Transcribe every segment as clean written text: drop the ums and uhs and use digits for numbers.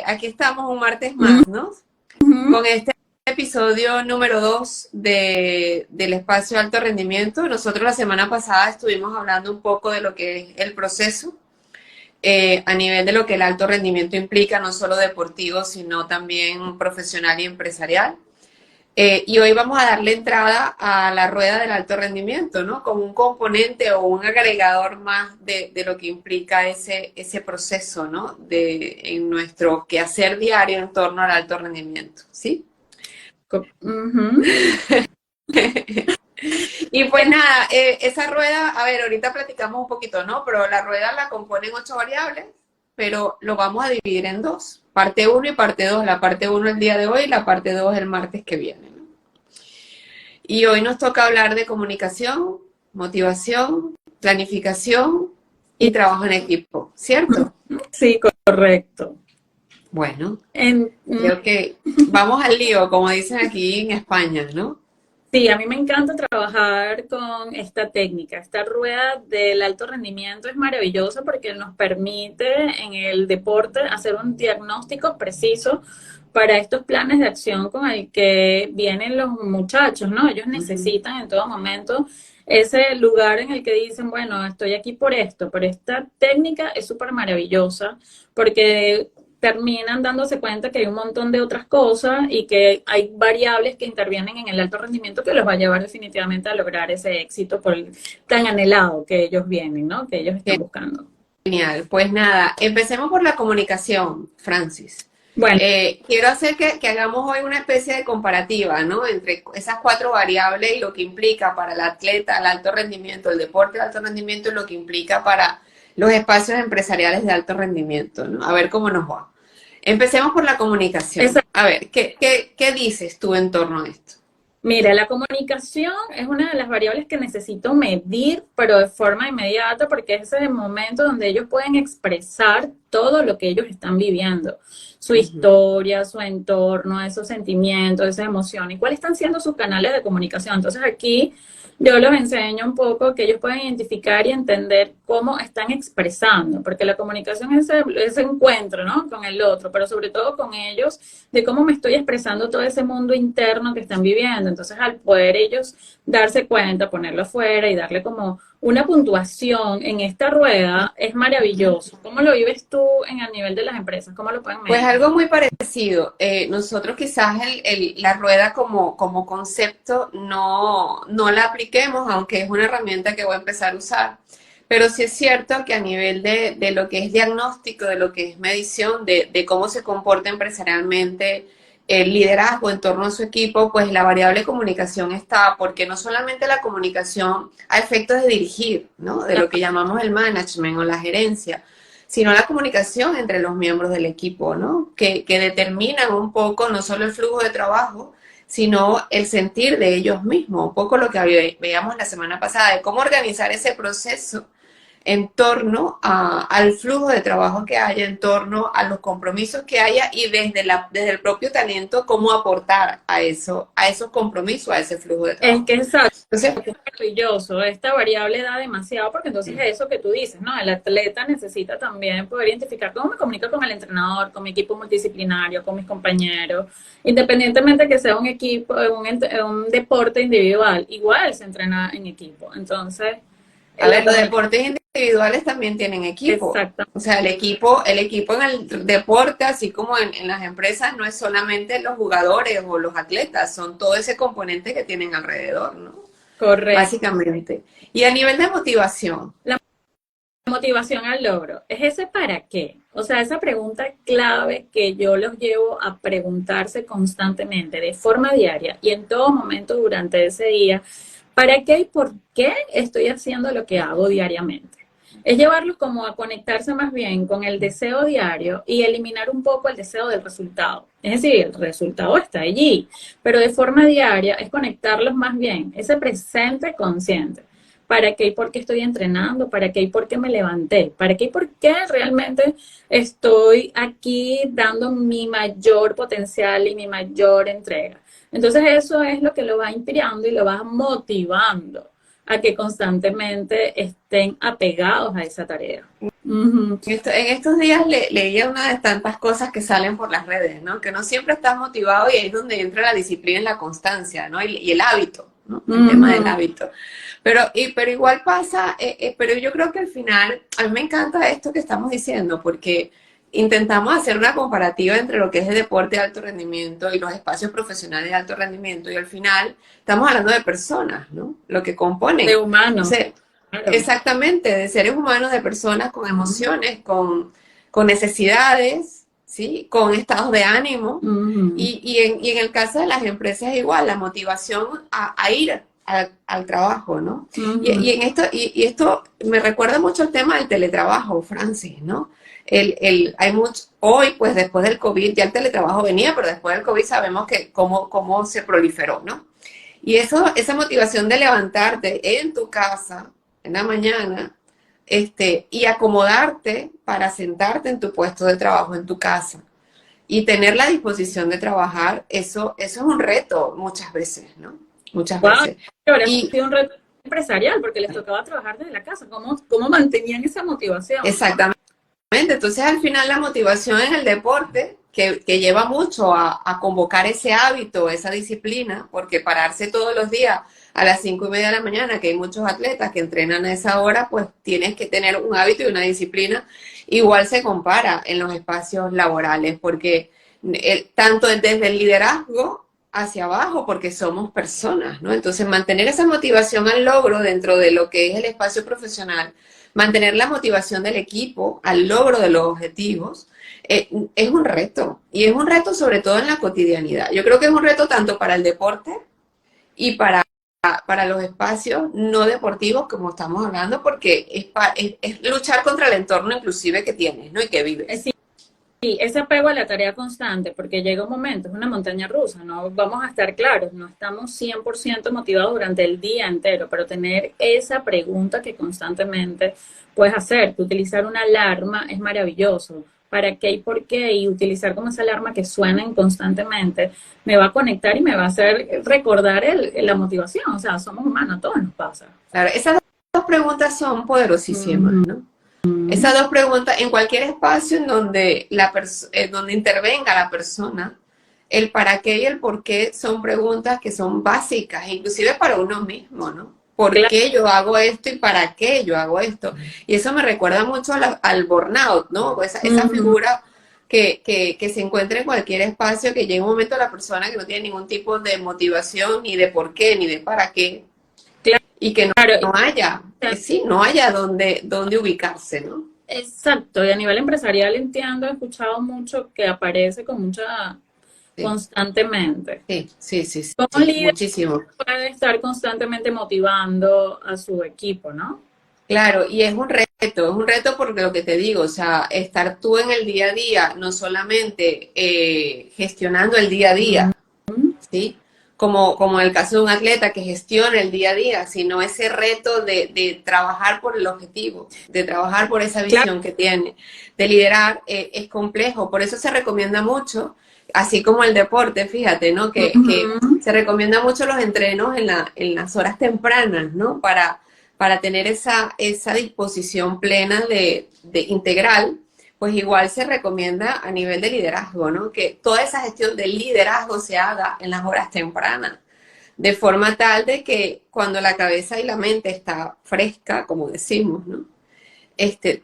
Aquí estamos un martes más, ¿no? Ujú. Con este episodio número 2 del espacio de alto rendimiento. Nosotros la semana pasada estuvimos hablando un poco de lo que es el proceso a nivel de lo que el alto rendimiento implica, no solo deportivo, sino también profesional y empresarial. Y hoy vamos a darle entrada a la rueda del alto rendimiento, ¿no? Como un componente o un agregador más de lo que implica ese proceso, ¿no? En nuestro quehacer diario en torno al alto rendimiento, ¿sí? Ujú. Y pues nada, esa rueda, a ver, ahorita platicamos un poquito, ¿no? Pero la rueda la componen 8 variables, pero lo vamos a dividir en dos, parte uno y parte 2. La parte uno el día de hoy y la parte 2 el martes que viene, ¿no? Y hoy nos toca hablar de comunicación, motivación, planificación y trabajo en equipo, ¿cierto? Sí, correcto. Bueno, En, creo que vamos al lío, como dicen aquí en España, ¿no? sí, a mí me encanta trabajar con esta técnica. Esta rueda del alto rendimiento es maravillosa porque nos permite en el deporte hacer un diagnóstico preciso para estos planes de acción con el que vienen los muchachos, ¿no? Ellos Ujú. necesitan en todo momento ese lugar en el que dicen, bueno, estoy aquí por esto, pero esta técnica es súper maravillosa porque terminan dándose cuenta que hay un montón de otras cosas y que hay variables que intervienen en el alto rendimiento que los va a llevar definitivamente a lograr ese éxito por el tan anhelado que ellos vienen, ¿no? Que ellos están buscando. Genial. Pues nada, empecemos por la comunicación, Francis. Bueno, Quiero hacer que hagamos hoy una especie de comparativa, ¿no? Entre esas 4 variables y lo que implica para el atleta, el alto rendimiento, el deporte de alto rendimiento y lo que implica para los espacios empresariales de alto rendimiento, ¿no? A ver cómo nos va. Empecemos por la comunicación. esa, A ver, ¿qué dices tú en torno a esto? mira, la comunicación es una de las variables que necesito medir, pero de forma inmediata, porque ese es el momento donde ellos pueden expresar todo lo que ellos están viviendo, su Ujú. historia, su entorno, esos sentimientos, esas emociones, y cuáles están siendo sus canales de comunicación. Entonces aquí yo les enseño un poco que ellos pueden identificar y entender cómo están expresando, porque la comunicación es ese encuentro, ¿no? Con el otro, pero sobre todo con ellos, de cómo me estoy expresando todo ese mundo interno que están viviendo. Entonces, al poder ellos darse cuenta, ponerlo afuera y darle como una puntuación en esta rueda, es maravilloso. ¿Cómo lo vives tú en el nivel de las empresas? ¿Cómo lo pueden Pues medir? algo muy parecido. Nosotros quizás la rueda como concepto no la apliquemos, aunque es una herramienta que voy a empezar a usar. Pero sí es cierto que a nivel de lo que es diagnóstico, de lo que es medición, de cómo se comporta empresarialmente el liderazgo en torno a su equipo, pues la variable comunicación está, porque no solamente la comunicación a efectos de dirigir, ¿no? De lo que llamamos el management o la gerencia, sino la comunicación entre los miembros del equipo, ¿no? Que determinan un poco no solo el flujo de trabajo, sino el sentir de ellos mismos, un poco lo que veíamos la semana pasada, de cómo organizar ese proceso en torno al flujo de trabajo que haya, en torno a los compromisos que haya y desde el propio talento, cómo aportar a esos compromisos, a ese flujo de Es trabajo. que exacto. Entonces, Es maravilloso. Esta variable da demasiado porque entonces es eso que tú dices, ¿no? El atleta necesita también poder identificar cómo me comunico con el entrenador, con mi equipo multidisciplinario, con mis compañeros, independientemente que sea un equipo, un deporte individual, igual se entrena en equipo. Entonces, a la ver, los comunicación, deportes individuales también tienen equipo. exactamente. O sea, el equipo en el deporte, así como en las empresas, no es solamente los jugadores o los atletas, son todo ese componente que tienen alrededor, ¿no? Correcto. Básicamente. Y a nivel de motivación, La motivación al logro, ¿es ese para qué? O sea, esa pregunta clave que yo los llevo a preguntarse constantemente, de forma diaria y en todo momento durante ese día, ¿para qué y por qué estoy haciendo lo que hago diariamente? Es llevarlos como a conectarse más bien con el deseo diario y eliminar un poco el deseo del resultado. Es decir, el resultado está allí, pero de forma diaria es conectarlos más bien, ese presente consciente. ¿Para qué y por qué estoy entrenando? ¿Para qué y por qué me levanté? ¿Para qué y por qué realmente estoy aquí dando mi mayor potencial y mi mayor entrega? Entonces eso es lo que lo va inspirando y lo va motivando a que constantemente estén apegados a esa tarea. Ujú. En estos días leía una de tantas cosas que salen por las redes, ¿no? Que no siempre estás motivado y ahí es donde entra la disciplina y la constancia, ¿no? Y el hábito, ¿no? El tema del Ujú. hábito. Pero igual pasa, pero yo creo que al final, a mí me encanta esto que estamos diciendo, porque intentamos hacer una comparativa entre lo que es el deporte de alto rendimiento y los espacios profesionales de alto rendimiento, y al final estamos hablando de personas, ¿no? Lo que De componen. humano, Entonces, claro. exactamente, de seres humanos, de personas con Ujú. emociones, con necesidades, ¿sí? Con estados de ánimo. Ujú. Y en el caso de las empresas es igual, la motivación a ir al trabajo, ¿no? Ujú. Y esto me recuerda mucho el tema del teletrabajo, Francis, ¿no? Hay mucho, hoy, pues después del COVID, ya el teletrabajo venía, pero después del COVID sabemos que cómo se proliferó, ¿no? Y esa motivación de levantarte en tu casa en la mañana, y acomodarte para sentarte en tu puesto de trabajo en tu casa y tener la disposición de trabajar, eso es un reto muchas veces, ¿no? Muchas Wow, veces. habría Y sido un reto empresarial porque les tocaba trabajar desde la casa. ¿Cómo mantenían esa motivación, no? exactamente, entonces al final la motivación en el deporte, que lleva mucho a convocar ese hábito, esa disciplina, porque pararse todos los días a las 5:30 de la mañana, que hay muchos atletas que entrenan a esa hora, pues tienes que tener un hábito y una disciplina. Igual se compara en los espacios laborales, porque tanto desde el liderazgo hacia abajo, porque somos personas, ¿no? Entonces mantener esa motivación al logro dentro de lo que es el espacio profesional, mantener la motivación del equipo al logro de los objetivos, es un reto. Y es un reto sobre todo en la cotidianidad. Yo creo que es un reto tanto para el deporte y para los espacios no deportivos, como estamos hablando, porque es luchar contra el entorno inclusive que tienes, ¿no? Y que vives. Sí, sí, ese apego a la tarea constante, porque llega un momento, es una montaña rusa, no vamos a estar claros, no estamos 100% motivados durante el día entero, pero tener esa pregunta que constantemente puedes hacer, que utilizar una alarma es maravilloso. ¿Para qué y por qué? Y utilizar como esa alarma que suenen constantemente me va a conectar y me va a hacer recordar la motivación. O sea, somos humanos, a todos nos pasa. Claro, esas dos preguntas son poderosísimas, Ujú. ¿no? Esas dos preguntas, en cualquier espacio donde intervenga la persona, el para qué y el por qué son preguntas que son básicas, inclusive para uno mismo, ¿no? ¿Por Claro. qué yo hago esto y para qué yo hago esto? Y eso me recuerda mucho al burnout, ¿no? Esa Ujú. figura que se encuentra en cualquier espacio, que llega un momento la persona que no tiene ningún tipo de motivación, ni de por qué, ni de para qué, y que Claro, no haya, sí, no haya donde ubicarse, ¿no? exacto, y a nivel empresarial entiendo, he escuchado mucho que aparece con mucha Sí, constantemente. sí, Como sí, líder muchísimo. puede estar constantemente motivando a su equipo, ¿no? Claro, y es un reto porque lo que te digo, o sea, estar tú en el día a día, no solamente gestionando el día a Ujú. día, ¿sí? Como en el caso de un atleta que gestiona el día a día, sino ese reto de trabajar por el objetivo, de trabajar por esa Claro. visión que tiene, de liderar, es complejo. Por eso se recomienda mucho, así como el deporte, fíjate, ¿no? Que Ujú. se recomienda mucho los entrenos en las horas tempranas, ¿no? Para tener esa disposición plena de integral, pues igual se recomienda a nivel de liderazgo, ¿no? Que toda esa gestión del liderazgo se haga en las horas tempranas, de forma tal de que cuando la cabeza y la mente está fresca, como decimos, ¿no?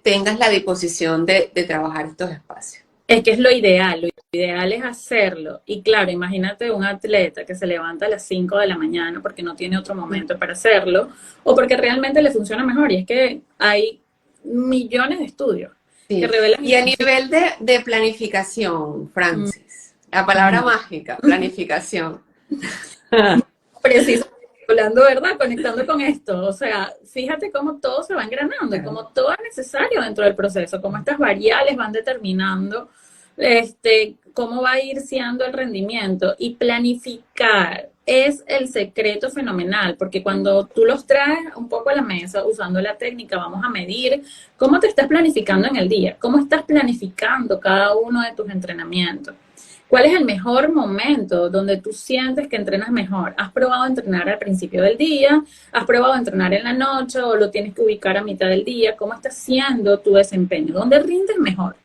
Tengas la disposición de trabajar estos espacios. Es que es lo ideal es hacerlo. Y claro, imagínate un atleta que se levanta a las 5 de la mañana porque no tiene otro momento para hacerlo o porque realmente le funciona mejor. Y es que hay millones de estudios que Sí. revelan Y a inclusive. nivel de planificación, Francis, la palabra Ujú. mágica, planificación. Preciso, hablando, ¿verdad? Conectando con esto. O sea, fíjate cómo todo se va engranando y cómo todo es necesario dentro del proceso, cómo estas variables van determinando cómo va a ir siendo el rendimiento y planificar es el secreto fenomenal, porque cuando tú los traes un poco a la mesa usando la técnica, vamos a medir cómo te estás planificando en el día, cómo estás planificando cada uno de tus entrenamientos. ¿Cuál es el mejor momento donde tú sientes que entrenas mejor? ¿Has probado entrenar al principio del día? ¿Has probado entrenar en la noche o lo tienes que ubicar a mitad del día? ¿Cómo está siendo tu desempeño? ¿Dónde rindes mejor?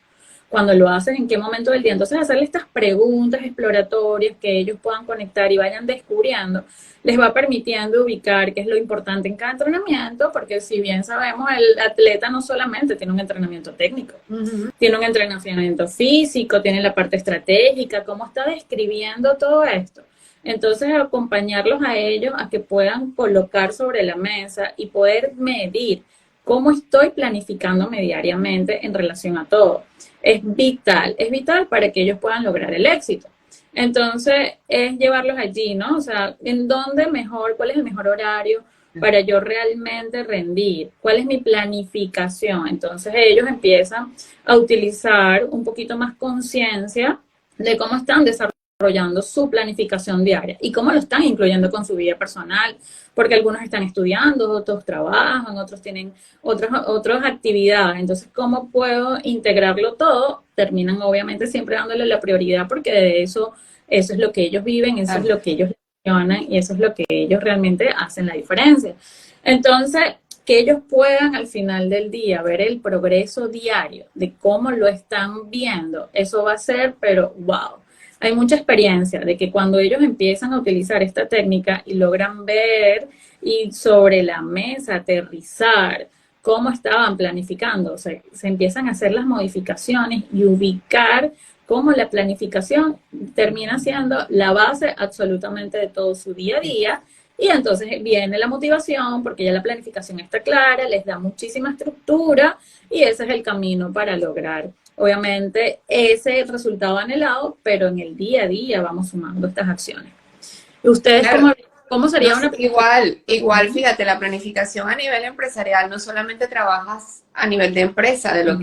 Cuando lo haces, ¿en qué momento del día? Entonces, hacerle estas preguntas exploratorias que ellos puedan conectar y vayan descubriendo, les va permitiendo ubicar qué es lo importante en cada entrenamiento, porque si bien sabemos, el atleta no solamente tiene un entrenamiento técnico, tiene un entrenamiento físico, tiene la parte estratégica, cómo está describiendo todo esto. Entonces, acompañarlos a ellos a que puedan colocar sobre la mesa y poder medir cómo estoy planificándome diariamente en relación a todo. Es vital para que ellos puedan lograr el éxito. Entonces, es llevarlos allí, ¿no? O sea, ¿en dónde mejor, cuál es el mejor horario para yo realmente rendir? ¿Cuál es mi planificación? Entonces, ellos empiezan a utilizar un poquito más conciencia de cómo están desarrollando su planificación diaria y cómo lo están incluyendo con su vida personal, porque algunos están estudiando, otros trabajan, otros tienen otras actividades. Entonces, ¿cómo puedo integrarlo todo? Terminan obviamente siempre dándole la prioridad porque de eso es lo que ellos viven, eso es lo que ellos gestionan y eso es lo que ellos realmente hacen la diferencia. Entonces, que ellos puedan al final del día ver el progreso diario de cómo lo están viendo, eso va a ser, pero wow. Hay mucha experiencia de que cuando ellos empiezan a utilizar esta técnica y logran ver y sobre la mesa aterrizar cómo estaban planificando, o sea, se empiezan a hacer las modificaciones y ubicar cómo la planificación termina siendo la base absolutamente de todo su día a día. Y entonces viene la motivación porque ya la planificación está clara, les da muchísima estructura y ese es el camino para lograr, obviamente, ese resultado anhelado, pero en el día a día vamos sumando estas acciones. ¿Y ustedes Claro. cómo sería una Igual, fíjate, la planificación a nivel empresarial no solamente trabajas a nivel de empresa, de lo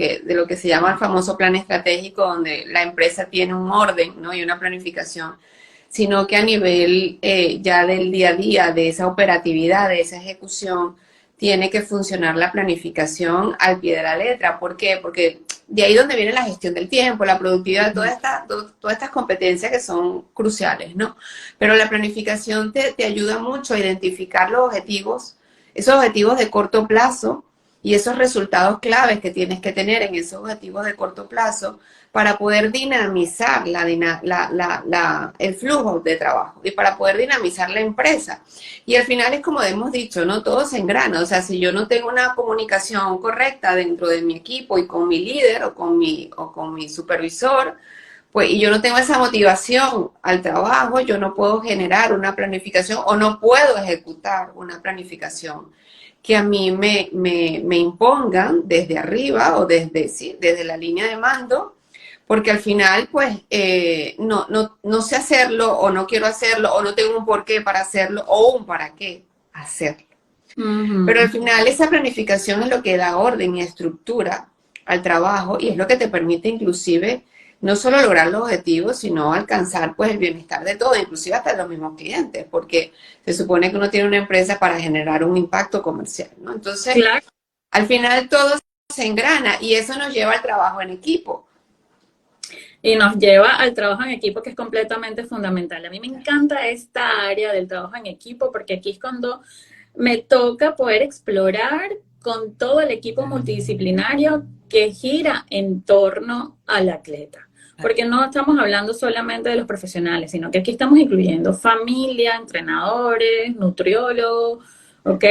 que se llama el famoso plan estratégico, donde la empresa tiene un orden, ¿no? Y una planificación, sino que a nivel ya del día a día, de esa operatividad, de esa ejecución, tiene que funcionar la planificación al pie de la letra. ¿Por qué? Porque de ahí donde viene la gestión del tiempo, la productividad, todas estas competencias que son cruciales, ¿no? Pero la planificación te ayuda mucho a identificar los objetivos, esos objetivos de corto plazo y esos resultados claves que tienes que tener en esos objetivos de corto plazo para poder dinamizar el flujo de trabajo y para poder dinamizar la empresa. Y al final es como hemos dicho, ¿no? Todo se engrana. O sea, si yo no tengo una comunicación correcta dentro de mi equipo y con mi líder o con mi supervisor, pues, y yo no tengo esa motivación al trabajo, yo no puedo generar una planificación o no puedo ejecutar una planificación que a mí me impongan desde arriba o desde la línea de mando, porque al final, pues, no sé hacerlo o no quiero hacerlo o no tengo un porqué para hacerlo o un para qué hacerlo. Pero al final esa planificación es lo que da orden y estructura al trabajo y es lo que te permite inclusive no solo lograr los objetivos, sino alcanzar pues el bienestar de todos, inclusive hasta de los mismos clientes, porque se supone que uno tiene una empresa para generar un impacto comercial, ¿no? Entonces, claro, al final todo se engrana y eso nos lleva al trabajo en equipo. Y nos lleva al trabajo en equipo, que es completamente fundamental. A mí me encanta esta área del trabajo en equipo, porque aquí es cuando me toca poder explorar con todo el equipo multidisciplinario que gira en torno al atleta. Porque no estamos hablando solamente de los profesionales, sino que aquí estamos incluyendo familia, entrenadores, nutriólogos, ¿ok?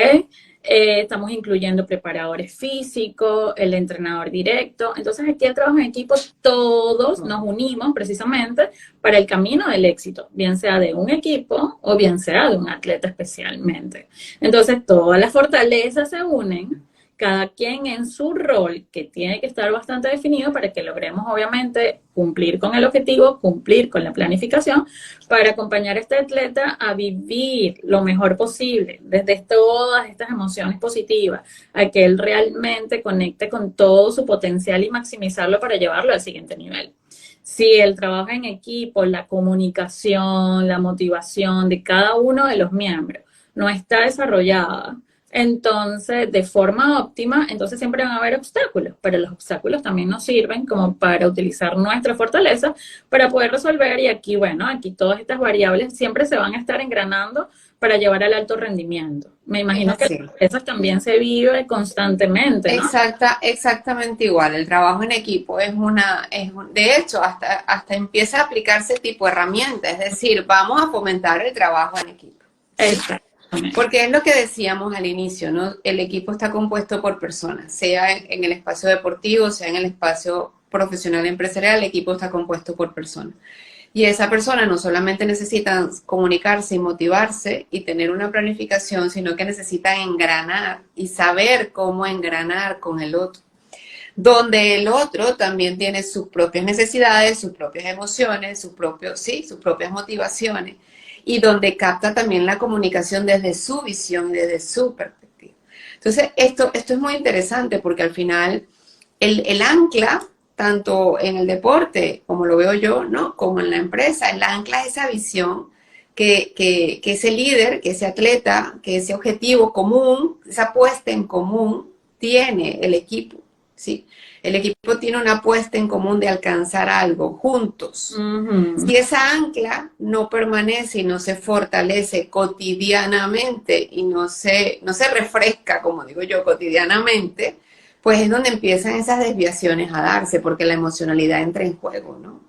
Estamos incluyendo preparadores físicos, el entrenador directo. Entonces aquí el trabajo en equipo, todos nos unimos precisamente para el camino del éxito, bien sea de un equipo o bien sea de un atleta especialmente. Entonces todas las fortalezas se unen, cada quien en su rol, que tiene que estar bastante definido para que logremos obviamente cumplir con el objetivo, cumplir con la planificación, para acompañar a este atleta a vivir lo mejor posible, desde todas estas emociones positivas, a que él realmente conecte con todo su potencial y maximizarlo para llevarlo al siguiente nivel. Si el trabajo en equipo, la comunicación, la motivación de cada uno de los miembros no está desarrollada, entonces de forma óptima, entonces siempre van a haber obstáculos, pero los obstáculos también nos sirven como para utilizar nuestra fortaleza para poder resolver y aquí, bueno, aquí todas estas variables siempre se van a estar engranando para llevar al alto rendimiento. Me Es imagino que así. eso también se vive constantemente, ¿no? Exactamente igual. El trabajo en equipo de hecho, hasta empieza a aplicarse tipo herramienta, es decir, vamos a fomentar el trabajo en equipo, ¿sí? Exactamente. Porque es lo que decíamos al inicio, ¿no? El equipo está compuesto por personas, sea en el espacio deportivo, sea en el espacio profesional empresarial, el equipo está compuesto por personas. Y esa persona no solamente necesita comunicarse y motivarse y tener una planificación, sino que necesita engranar y saber cómo engranar con el otro. Donde el otro también tiene sus propias necesidades, sus propias emociones, sus propias motivaciones. Y donde capta también la comunicación desde su visión y desde su perspectiva. Entonces, esto es muy interesante porque al final el ancla tanto en el deporte, como lo veo yo, ¿no? Como en la empresa, el ancla es esa visión que ese líder, que ese atleta, que ese objetivo común, esa apuesta en común tiene el equipo, ¿sí? El equipo tiene una apuesta en común de alcanzar algo juntos. Si esa ancla no permanece y no se fortalece cotidianamente y no se refresca, como digo yo, cotidianamente, pues es donde empiezan esas desviaciones a darse, porque la emocionalidad entra en juego, ¿no?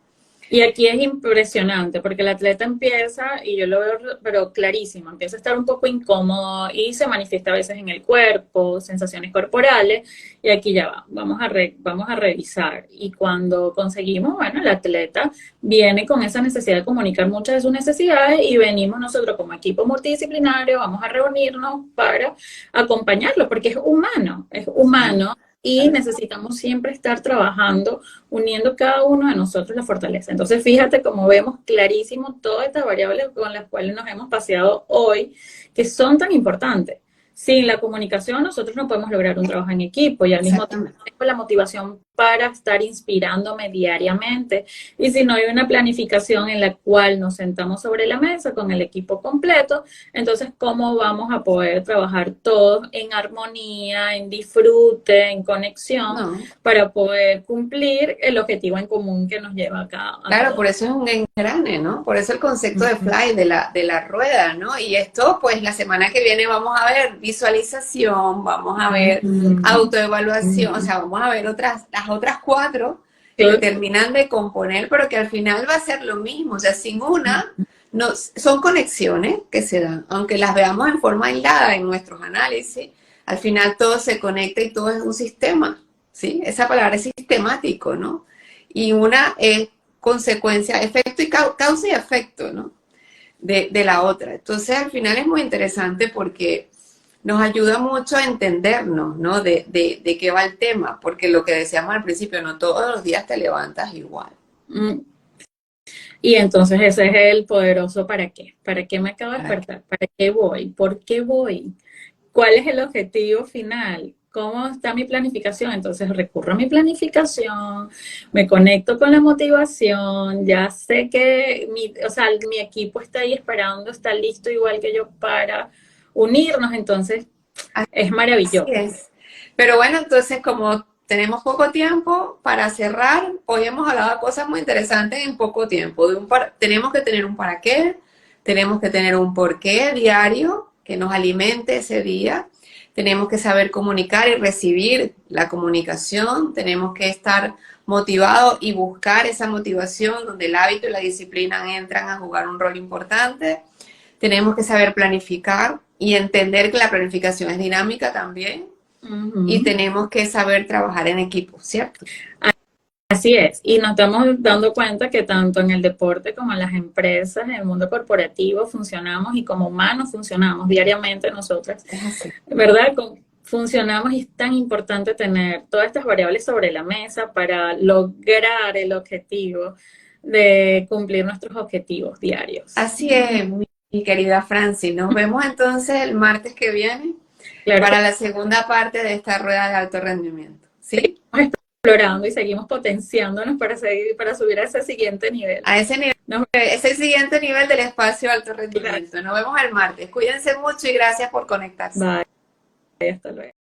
Y aquí es impresionante porque el atleta empieza, y yo lo veo, pero clarísimo, empieza a estar un poco incómodo y se manifiesta a veces en el cuerpo, sensaciones corporales, y aquí ya va, vamos a revisar. Y cuando conseguimos, bueno, el atleta viene con esa necesidad de comunicar muchas de sus necesidades y venimos nosotros como equipo multidisciplinario, vamos a reunirnos para acompañarlo, porque es humano. Y necesitamos siempre estar trabajando, uniendo cada uno de nosotros la fortaleza. Entonces, fíjate como vemos clarísimo todas estas variables con las cuales nos hemos paseado hoy, que son tan importantes. Sin la comunicación, nosotros no podemos lograr un trabajo en equipo y al mismo tiempo Exactamente. tengo la motivación para estar inspirándome diariamente. Y si no hay una planificación en la cual nos sentamos sobre la mesa con el equipo completo, entonces, ¿cómo vamos a poder trabajar todos en armonía, en disfrute, en conexión, No. para poder cumplir el objetivo en común que nos lleva acá a Claro, todos? por eso es un engrane, ¿no? Por eso el concepto de fly, de la rueda, ¿no? Y esto, pues la semana que viene vamos a ver visualización, vamos a ver autoevaluación, o sea, vamos a ver las otras cuatro que terminan de componer, pero que al final va a ser lo mismo, o sea, sin una, no, son conexiones que se dan, aunque las veamos en forma aislada en nuestros análisis, al final todo se conecta y todo es un sistema, ¿sí? Esa palabra es sistemático, ¿no? Y una es consecuencia, efecto y causa y efecto, ¿no? De la otra. Entonces, al final es muy interesante porque nos ayuda mucho a entendernos, ¿no? De qué va el tema, porque lo que decíamos al principio, no todos los días te levantas igual. Y entonces ese es el poderoso ¿para qué? ¿Para qué me acabo de despertar? ¿Para qué voy? ¿Por qué voy? ¿Cuál es el objetivo final? ¿Cómo está mi planificación? Entonces recurro a mi planificación, me conecto con la motivación, ya sé que mi equipo está ahí esperando, está listo igual que yo para unirnos, entonces es Así maravilloso. es. Pero bueno, entonces como tenemos poco tiempo para cerrar, hoy hemos hablado de cosas muy interesantes en poco tiempo. Tenemos que tener un para qué, tenemos que tener un por qué diario que nos alimente ese día. Tenemos que saber comunicar y recibir la comunicación. Tenemos que estar motivados y buscar esa motivación donde el hábito y la disciplina entran a jugar un rol importante. Tenemos que saber planificar y entender que la planificación es dinámica también. Y tenemos que saber trabajar en equipo, ¿cierto? Así es, y nos estamos dando cuenta que tanto en el deporte como en las empresas, en el mundo corporativo funcionamos y como humanos funcionamos diariamente nosotras, Es así. ¿verdad? Funcionamos y es tan importante tener todas estas variables sobre la mesa para lograr el objetivo de cumplir nuestros objetivos diarios. Así es, mi querida Francis. Nos vemos entonces el martes que viene Claro que para la segunda parte de esta rueda de alto rendimiento. ¿Sí? seguimos explorando y seguimos potenciándonos para subir a ese siguiente nivel. A ese nivel, es el siguiente nivel del espacio de alto rendimiento. Nos vemos el martes. Cuídense mucho y gracias por conectarse. Bye. Hasta luego.